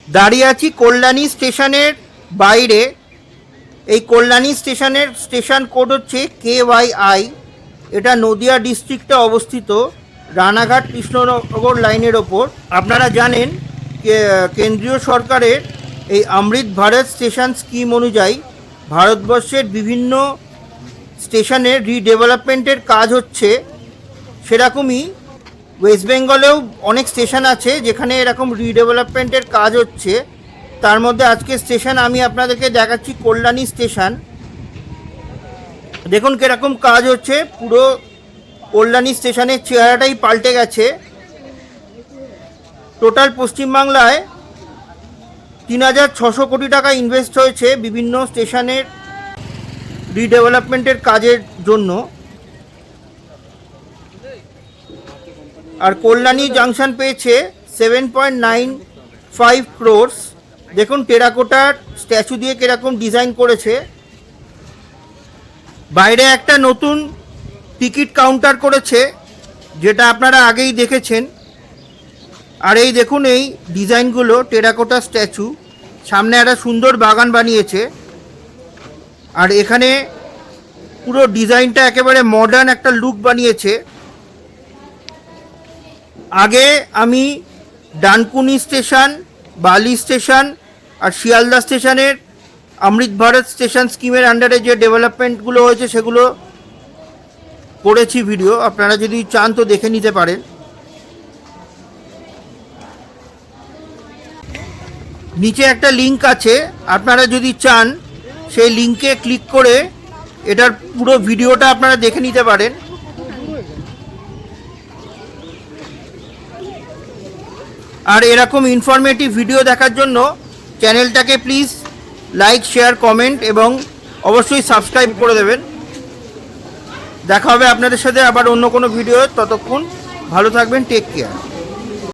দাঁড়িয়ে আছি কল্যাণী স্টেশনের বাইরে। এই কল্যাণী স্টেশনের স্টেশন কোড হচ্ছে KYI। এটা নদিয়া ডিস্ট্রিক্টে অবস্থিত, রানাঘাট কৃষ্ণনগর লাইনের ওপর। আপনারা জানেন কেন্দ্রীয় সরকারের এই অমৃত ভারত স্টেশন স্কিম অনুযায়ী ভারতবর্ষের বিভিন্ন স্টেশনের রিডেভেলপমেন্টের কাজ হচ্ছে। সেরকমই ওয়েস্ট বেঙ্গলেও অনেক স্টেশন আছে যেখানে এরকম রিডেভেলপমেন্টের কাজ হচ্ছে। তার মধ্যে আজকে স্টেশন আমি আপনাদেরকে দেখাচ্ছি কল্যাণী স্টেশন। দেখুন কীরকম কাজ হচ্ছে। পুরো কল্যাণী স্টেশনের চেহারাটাই পাল্টে গেছে। টোটাল পশ্চিমবাংলায় 3,600 কোটি টাকা ইনভেস্ট হয়েছে বিভিন্ন স্টেশনের রিডেভেলপমেন্টের কাজের জন্য। আর কল্যাণী জাংশন পেয়েছে 7.95 crores। দেখুন টেরাকোটার স্ট্যাচু দিয়ে কীরকম ডিজাইন করেছে। বাইরে একটা নতুন টিকিট কাউন্টার করেছে, যেটা আপনারা আগেই দেখেছেন। আর এই দেখুন এই ডিজাইনগুলো, টেরাকোটা স্ট্যাচু, সামনে একটা সুন্দর বাগান বানিয়েছে। আর এখানে পুরো ডিজাইনটা একেবারে মডার্ন একটা লুক বানিয়েছে। আগে আমি ডানকুনি স্টেশন, বালি স্টেশন আর শিয়ালদা স্টেশনের অমৃত ভারত স্টেশন স্কিমের আন্ডারে যে ডেভেলপমেন্টগুলো হয়েছে সেগুলো করেছি ভিডিও। আপনারা যদি চান তো দেখে নিতে পারেন। নিচে একটা লিঙ্ক আছে, আপনারা যদি চান সেই লিঙ্কে ক্লিক করে এটার পুরো ভিডিওটা আপনারা দেখে নিতে পারেন। আর এরকম ইনফরমেটিভ ভিডিও দেখার জন্য চ্যানেলটাকে প্লিজ লাইক, শেয়ার, কমেন্ট এবং অবশ্যই সাবস্ক্রাইব করে দেবেন। দেখা হবে আপনাদের সাথে আবার অন্য কোনো ভিডিও। ততক্ষণ ভালো থাকবেন, টেক কেয়ার।